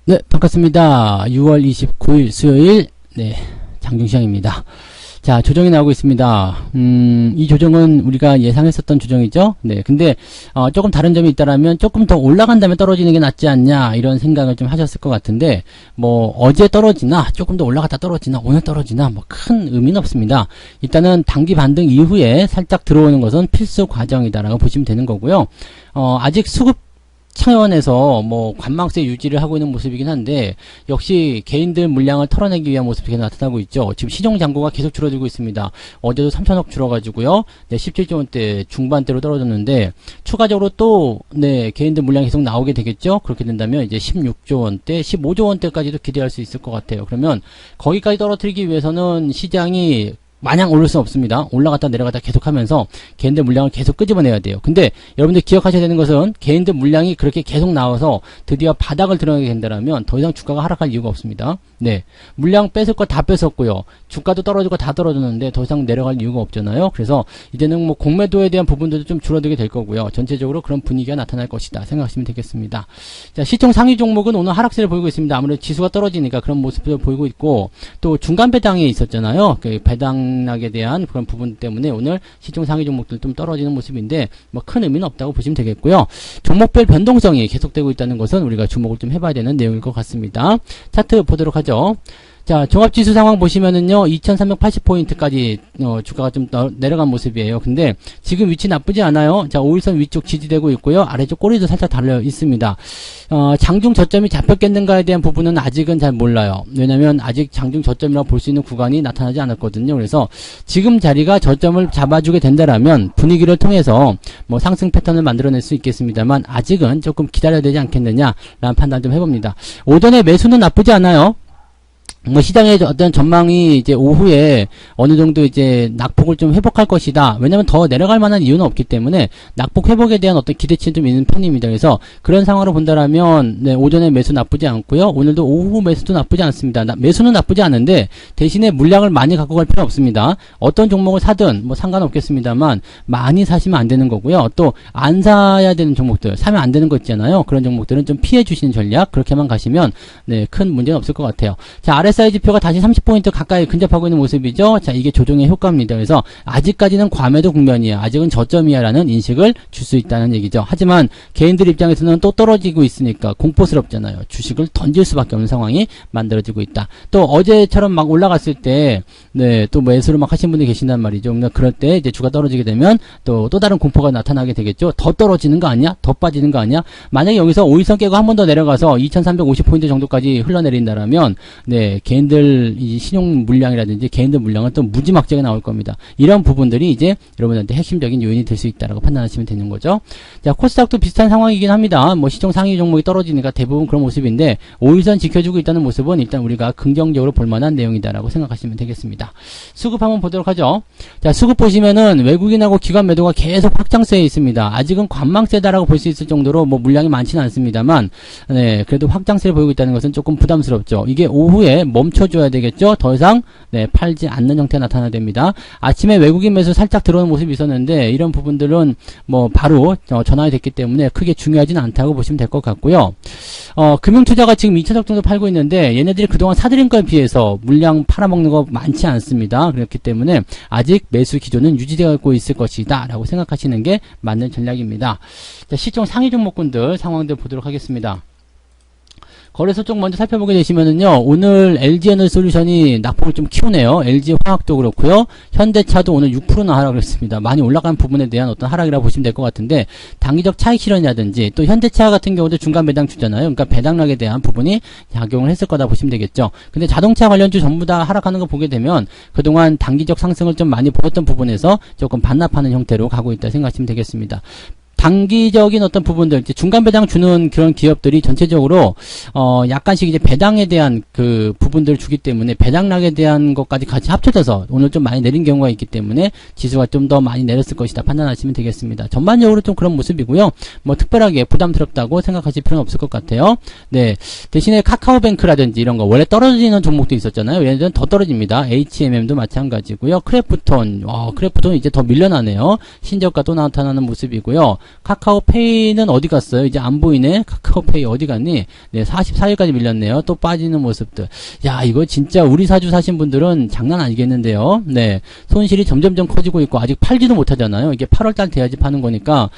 네, 반갑습니다. 6월 29일 수요일, 장중시장입니다. 자, 조정이 나오고 있습니다. 이 조정은 우리가 예상했었던 조정이죠. 근데, 조금 다른 점이 있다라면 조금 더 올라간 다음에 떨어지는 게 낫지 않냐, 이런 생각을 좀 하셨을 것 같은데, 어제 떨어지나, 조금 더 올라갔다 떨어지나, 오늘 떨어지나, 큰 의미는 없습니다. 일단은 단기 반등 이후에 살짝 들어오는 것은 필수 과정이다라고 보시면 되는 거고요. 아직 수급 차원에서 관망세 유지를 하고 있는 모습이긴 한데 역시 개인들 물량을 털어내기 위한 모습이 계속 나타나고 있죠. 지금 시종 잔고가 계속 줄어들고 있습니다. 어제도 3천억 줄어가지고요. 17조 원대 중반대로 떨어졌는데 추가적으로 또 개인들 물량이 계속 나오게 되겠죠. 그렇게 된다면 이제 16조 원대, 15조 원대까지도 기대할 수 있을 것 같아요. 그러면 거기까지 떨어뜨리기 위해서는 시장이 마냥 오를 수는 없습니다. 올라갔다 내려갔다 계속하면서 개인들 물량을 계속 끄집어내야 돼요. 근데 여러분들 기억하셔야 되는 것은 개인들 물량이 그렇게 계속 나와서 드디어 바닥을 드러내게 된다면 더 이상 주가가 하락할 이유가 없습니다. 물량 뺏을 거 다 뺏었고요. 주가도 떨어질 거 다 떨어졌는데 더 이상 내려갈 이유가 없잖아요. 그래서 이제는 공매도에 대한 부분들도 좀 줄어들게 될 거고요. 전체적으로 그런 분위기가 나타날 것이다 생각하시면 되겠습니다. 자, 시총 상위 종목은 오늘 하락세를 보이고 있습니다. 아무래도 지수가 떨어지니까 그런 모습을 보이고 있고 또 중간 배당에 있었잖아요. 그 배당락에 대한 그런 부분 때문에 오늘 시총 상위 종목들 좀 떨어지는 모습인데 큰 의미는 없다고 보시면 되겠고요. 종목별 변동성이 계속되고 있다는 것은 우리가 주목을 좀 해봐야 되는 내용일 것 같습니다. 차트 보도록 하죠. 자, 종합지수 상황 보시면은요, 2380포인트까지, 주가가 좀 내려간 모습이에요. 근데, 지금 위치 나쁘지 않아요. 자, 5일선 위쪽 지지되고 있고요. 아래쪽 꼬리도 살짝 달려 있습니다. 장중 저점이 잡혔겠는가에 대한 부분은 아직은 잘 몰라요. 왜냐면, 아직 장중 저점이라고 볼 수 있는 구간이 나타나지 않았거든요. 그래서, 지금 자리가 저점을 잡아주게 된다라면, 분위기를 통해서, 상승 패턴을 만들어낼 수 있겠습니다만, 아직은 조금 기다려야 되지 않겠느냐라는 판단 좀 해봅니다. 오전에 매수는 나쁘지 않아요. 시장의 어떤 전망이 이제 오후에 어느 정도 이제 낙폭을 좀 회복할 것이다. 왜냐면 더 내려갈 만한 이유는 없기 때문에 낙폭 회복에 대한 어떤 기대치는 좀 있는 편입니다. 그래서 그런 상황으로 본다라면 오전에 매수 나쁘지 않고요. 오늘도 오후 매수도 나쁘지 않습니다. 매수는 나쁘지 않은데 대신에 물량을 많이 갖고 갈 필요는 없습니다. 어떤 종목을 사든 상관없겠습니다만 많이 사시면 안 되는 거고요. 또 안 사야 되는 종목들, 사면 안 되는 거 있잖아요. 그런 종목들은 좀 피해 주시는 전략 그렇게만 가시면 큰 문제는 없을 것 같아요. 자, RSI 지표가 다시 30포인트 가까이 근접하고 있는 모습이죠. 자, 이게 조정의 효과입니다. 그래서 아직까지는 과매도 국면이야. 아직은 저점이야 라는 인식을 줄 수 있다는 얘기죠. 하지만 개인들 입장에서는 또 떨어지고 있으니까 공포스럽잖아요. 주식을 던질 수밖에 없는 상황이 만들어지고 있다. 또 어제처럼 막 올라갔을 때 또 매수를 막 하신 분들이 계신단 말이죠. 그럴 때 이제 주가 떨어지게 되면 또 다른 공포가 나타나게 되겠죠. 더 떨어지는 거 아니야? 더 빠지는 거 아니야? 만약에 여기서 5일선 깨고 한 번 더 내려가서 2350포인트 정도까지 흘러내린다라면 개인들 이 신용 물량이라든지 개인들 물량은 또 무지막지하게 나올 겁니다. 이런 부분들이 이제 여러분한테 핵심적인 요인이 될 수 있다라고 판단하시면 되는 거죠. 자, 코스닥도 비슷한 상황이긴 합니다. 시총 상위 종목이 떨어지니까 대부분 그런 모습인데 5일선 지켜주고 있다는 모습은 일단 우리가 긍정적으로 볼 만한 내용이다라고 생각하시면 되겠습니다. 수급 한번 보도록 하죠. 자, 수급 보시면은 외국인하고 기관 매도가 계속 확장세에 있습니다. 아직은 관망세다라고 볼 수 있을 정도로 물량이 많지는 않습니다만 그래도 확장세를 보이고 있다는 것은 조금 부담스럽죠. 이게 오후에 멈춰줘야 되겠죠. 더 이상 팔지 않는 형태가 나타나야 됩니다. 아침에 외국인 매수 살짝 들어오는 모습이 있었는데 이런 부분들은 바로 전환이 됐기 때문에 크게 중요하지는 않다고 보시면 될 것 같고요. 금융투자가 지금 2천억 정도 팔고 있는데 얘네들이 그동안 사들인 거에 비해서 물량 팔아먹는 거 많지 않습니다. 그렇기 때문에 아직 매수 기조는 유지되고 있을 것이다 라고 생각하시는 게 맞는 전략입니다. 자, 시총 상위 종목군들 상황들 보도록 하겠습니다. 거래소 쪽 먼저 살펴보게 되시면은요, 오늘 LG에너지솔루션이 낙폭을 좀 키우네요. LG화학도 그렇고요. 현대차도 오늘 6%나 하락을 했습니다. 많이 올라간 부분에 대한 어떤 하락이라고 보시면 될 것 같은데, 단기적 차익 실현이라든지, 또 현대차 같은 경우도 중간 배당 주잖아요. 그러니까 배당락에 대한 부분이 작용을 했을 거다 보시면 되겠죠. 근데 자동차 관련주 전부 다 하락하는 거 보게 되면, 그동안 단기적 상승을 좀 많이 보였던 부분에서 조금 반납하는 형태로 가고 있다 생각하시면 되겠습니다. 단기적인 어떤 부분들, 이제 중간 배당 주는 그런 기업들이 전체적으로, 약간씩 이제 배당에 대한 그 부분들을 주기 때문에 배당락에 대한 것까지 같이 합쳐져서 오늘 좀 많이 내린 경우가 있기 때문에 지수가 좀 더 많이 내렸을 것이다 판단하시면 되겠습니다. 전반적으로 좀 그런 모습이고요. 특별하게 부담스럽다고 생각하실 필요는 없을 것 같아요. 대신에 카카오뱅크라든지 이런 거, 원래 떨어지는 종목도 있었잖아요. 얘네들은 더 떨어집니다. HMM도 마찬가지고요. 크래프톤 이제 더 밀려나네요. 신저가 또 나타나는 모습이고요. 카카오페이는 어디 갔어요? 이제 안 보이네? 카카오페이 어디 갔니? 네, 44일까지 밀렸네요. 또 빠지는 모습들. 야, 이거 진짜 우리 사주 사신 분들은 장난 아니겠는데요? 네. 손실이 점점점 커지고 있고, 아직 팔지도 못하잖아요. 이게 8월달 돼야지 파는 거니까,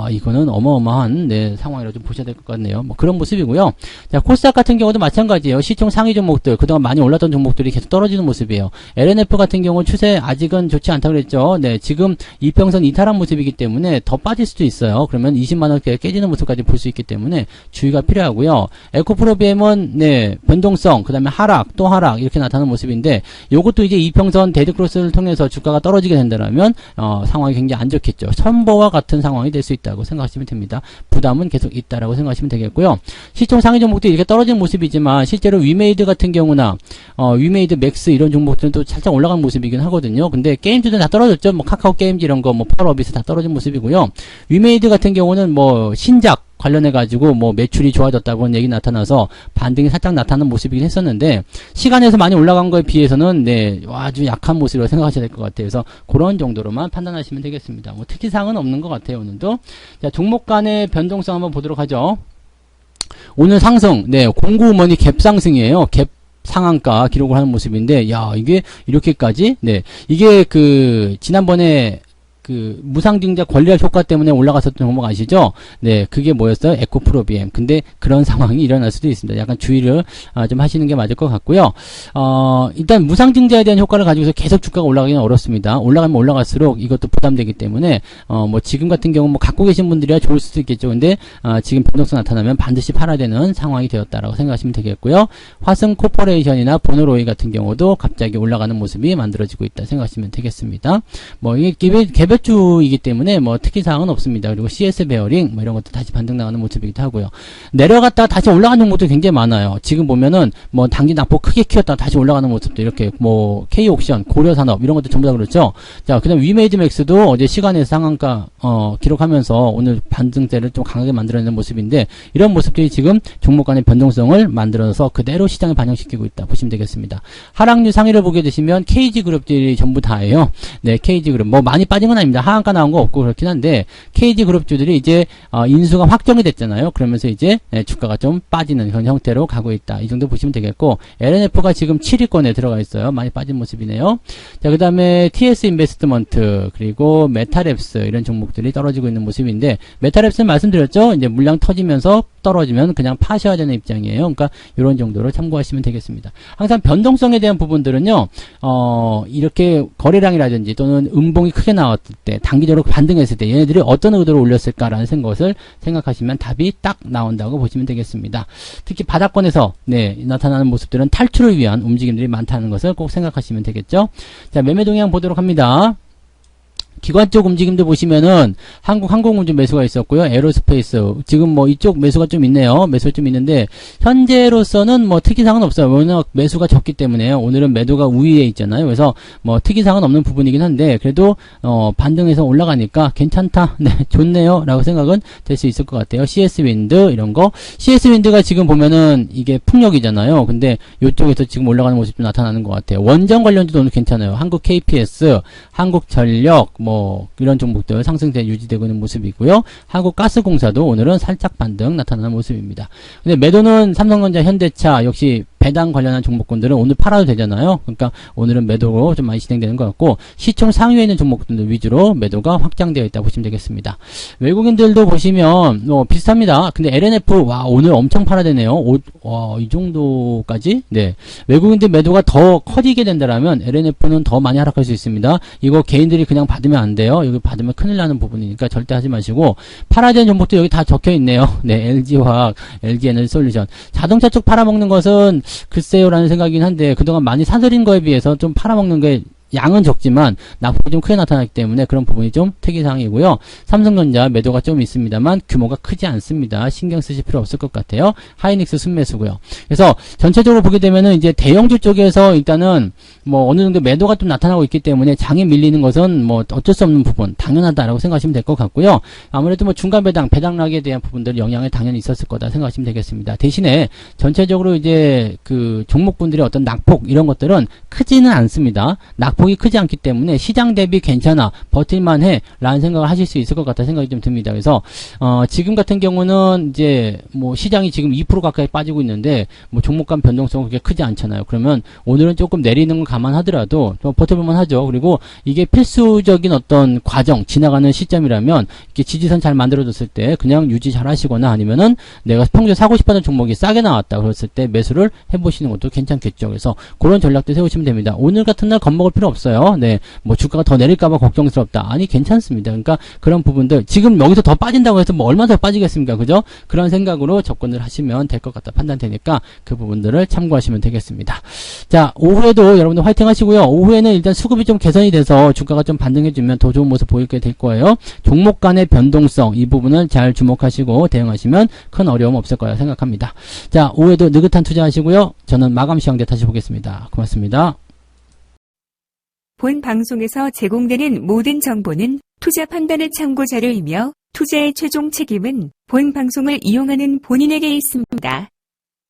이거는 어마어마한, 네, 상황이라 좀 보셔야 될 것 같네요. 뭐 그런 모습이고요. 자, 코스닥 같은 경우도 마찬가지예요. 시총 상위 종목들, 그동안 많이 올랐던 종목들이 계속 떨어지는 모습이에요. LNF 같은 경우 추세 아직은 좋지 않다고 그랬죠. 네, 지금 이평선 이탈한 모습이기 때문에 더 빠질 수도 있어요. 그러면 20만원대 깨지는 모습까지 볼 수 있기 때문에 주의가 필요하고요. 에코프로비엠은, 네, 변동성, 그 다음에 하락, 또 하락, 이렇게 나타나는 모습인데, 요것도 이제 이평선 데드크로스를 통해서 주가가 떨어지게 된다면, 상황이 굉장히 안 좋겠죠. 선보와 같은 상황이 될 수 있다고 생각하시면 됩니다. 부담은 계속 있다라고 생각하시면 되겠고요. 시총 상위 종목도 이렇게 떨어지는 모습이지만, 실제로 위메이드 같은 경우나, 위메이드 맥스 이런 종목들은 또 살짝 올라간 모습이긴 하거든요. 근데 게임주도 다 떨어졌죠. 뭐 카카오 게임즈 이런 거, 뭐 펄어비스 다 떨어진 모습이고요. 위메이드 같은 경우는 뭐 신작 관련해가지고 뭐 매출이 좋아졌다고 얘기 나타나서 반등이 살짝 나타나는 모습이긴 했었는데, 시간에서 많이 올라간 거에 비해서는, 네, 아주 약한 모습이라고 생각하셔야 될 것 같아요. 그래서 그런 정도로만 판단하시면 되겠습니다. 뭐 특이사항은 없는 것 같아요, 오늘도. 자, 종목 간의 변동성 한번 보도록 하죠. 오늘 상승, 네, 공구음원이 갭 상승이에요. 갭 상한가 기록을 하는 모습인데, 야, 이게 이렇게까지? 네, 이게 지난번에 무상증자 권리할 효과 때문에 올라갔었던 종목 아시죠? 네, 그게 뭐였어요? 에코프로비엠. 근데 그런 상황이 일어날 수도 있습니다. 약간 주의를 좀 하시는 게 맞을 것 같고요. 일단 무상증자에 대한 효과를 가지고서 계속 주가가 올라가기는 어렵습니다. 올라가면 올라갈수록 이것도 부담되기 때문에, 뭐 지금 같은 경우 뭐 갖고 계신 분들이야 좋을 수도 있겠죠. 근데, 지금 변동성 나타나면 반드시 팔아야 되는 상황이 되었다라고 생각하시면 되겠고요. 화승 코퍼레이션이나 보노로이 같은 경우도 갑자기 올라가는 모습이 만들어지고 있다 생각하시면 되겠습니다. 뭐 이게 개별주이기 때문에 뭐 특이사항은 없습니다. 그리고 CS 베어링 뭐 이런 것도 다시 반등 나가는 모습이기도 하고요. 내려갔다가 다시 올라가는 종목도 굉장히 많아요. 지금 보면은 뭐 단기 낙폭 크게 키웠다가 다시 올라가는 모습도 이렇게 뭐 K옥션, 고려산업 이런 것도 전부 다 그렇죠. 자, 그다음 위메이드 맥스도 어제 시간에서 상한가 기록하면서 오늘 반등세를 좀 강하게 만들어내는 모습인데, 이런 모습들이 지금 종목 간의 변동성을 만들어서 그대로 시장에 반영시키고 있다 보시면 되겠습니다. 하락률 상위를 보게 되시면 KG 그룹들이 전부 다예요. 네, KG 그룹 뭐 많이 빠진 건 아닙니다. 하한가 나온 거 없고 그렇긴 한데, KG 그룹주들이 이제 인수가 확정이 됐잖아요. 그러면서 이제 주가가 좀 빠지는 그런 형태로 가고 있다. 이 정도 보시면 되겠고, LNF가 지금 7위권에 들어가 있어요. 많이 빠진 모습이네요. 자, 그 다음에 TS 인베스트먼트, 그리고 메타랩스 이런 종목들이 떨어지고 있는 모습인데, 메타랩스는 말씀드렸죠. 이제 물량 터지면서 떨어지면 그냥 파셔야 되는 입장이에요. 그러니까 이런 정도로 참고하시면 되겠습니다. 항상 변동성에 대한 부분들은요, 이렇게 거래량이라든지 또는 음봉이 크게 나왔을 때, 단기적으로 반등했을 때 얘네들이 어떤 의도로 올렸을까라는 것을 생각하시면 답이 딱 나온다고 보시면 되겠습니다. 특히 바닥권에서 나타나는 모습들은 탈출을 위한 움직임들이 많다는 것을 꼭 생각하시면 되겠죠. 자, 매매 동향 보도록 합니다. 기관 쪽 움직임도 보시면은 한국항공운輸매수가 있었고요. 에어로스페이스 지금 뭐 이쪽 매수가 좀 있네요. 매수 좀 있는데 현재로서는 뭐 특이사항은 없어요. 워낙 매수가 적기 때문에 오늘은 매도가 우위에 있잖아요. 그래서 뭐 특이사항은 없는 부분이긴 한데, 그래도 반등해서 올라가니까 괜찮다, 네, 좋네요 라고 생각은 될 수 있을 것 같아요. CS윈드 이런 거, CS윈드가 지금 보면은 이게 풍력이잖아요. 근데 이쪽에서 지금 올라가는 모습도 나타나는 것 같아요. 원전 관련주도 오늘 괜찮아요. 한국 KPS, 한국전력 뭐 이런 종목들 상승세 유지되고 있는 모습이고요. 한국가스공사도 오늘은 살짝 반등 나타나는 모습입니다. 근데 매도는 삼성전자, 현대차 역시 배당 관련한 종목군들은 오늘 팔아도 되잖아요. 그러니까 오늘은 매도로 좀 많이 진행되는 것 같고, 시총 상위에 있는 종목들 위주로 매도가 확장되어 있다고 보시면 되겠습니다. 외국인들도 보시면 뭐 비슷합니다. 근데 LNF 와 오늘 엄청 팔아되네요. 이 정도까지. 네, 외국인들 매도가 더 커지게 된다라면 LNF는 더 많이 하락할 수 있습니다. 이거 개인들이 그냥 받으면 안 돼요. 여기 받으면 큰일 나는 부분이니까 절대 하지 마시고, 팔아야 되는 종목도 여기 다 적혀 있네요. 네, LG화학, LG에너지솔루션. 자동차 쪽 팔아먹는 것은 글쎄요라는 생각이긴 한데, 그동안 많이 사들인 거에 비해서 좀 팔아먹는 게 양은 적지만 낙폭이 좀 크게 나타나기 때문에 그런 부분이 좀 특이사항이고요. 삼성전자 매도가 좀 있습니다만 규모가 크지 않습니다. 신경 쓰실 필요 없을 것 같아요. 하이닉스 순매수고요. 그래서 전체적으로 보게 되면은 이제 대형주 쪽에서 일단은 뭐 어느 정도 매도가 좀 나타나고 있기 때문에 장에 밀리는 것은 뭐 어쩔 수 없는 부분, 당연하다라고 생각하시면 될 것 같고요. 아무래도 뭐 중간 배당락에 대한 부분들 영향이 당연히 있었을 거다 생각하시면 되겠습니다. 대신에 전체적으로 이제 그 종목분들의 어떤 낙폭 이런 것들은 크지는 않습니다. 낙폭이 크지 않기 때문에 시장 대비 괜찮아, 버틸만해 라는 생각을 하실 수 있을 것 같다 생각이 좀 듭니다. 그래서 지금 같은 경우는 이제 뭐 시장이 지금 2% 가까이 빠지고 있는데 뭐 종목 간 변동성은 그렇게 크지 않잖아요. 그러면 오늘은 조금 내리는 걸 감안하더라도 좀 버텨볼만 하죠. 그리고 이게 필수적인 어떤 과정, 지나가는 시점이라면 이렇게 지지선 잘 만들어줬을 때 그냥 유지 잘 하시거나 아니면은 내가 평소에 사고 싶었던 종목이 싸게 나왔다 그랬을 때 매수를 해보시는 것도 괜찮겠죠. 그래서 그런 전략도 세우시면 됩니다. 오늘 같은 날 겁먹을 필요 없어요. 네, 뭐 주가가 더 내릴까봐 걱정스럽다. 아니 괜찮습니다. 그러니까 그런 부분들 지금 여기서 더 빠진다고 해서 뭐 얼마 더 빠지겠습니까? 그죠? 그런 생각으로 접근을 하시면 될 것 같다 판단되니까 그 부분들을 참고하시면 되겠습니다. 자, 오후에도 여러분들 화이팅 하시고요. 오후에는 일단 수급이 좀 개선이 돼서 주가가 좀 반등해주면 더 좋은 모습 보이게 될 거예요. 종목 간의 변동성 이 부분을 잘 주목하시고 대응하시면 큰 어려움 없을 거라 생각합니다. 자, 오후에도 느긋한 투자하시고요. 저는 마감 시황 때 다시 보겠습니다. 고맙습니다. 본 방송에서 제공되는 모든 정보는 투자 판단의 참고 자료이며 투자의 최종 책임은 본 방송을 이용하는 본인에게 있습니다.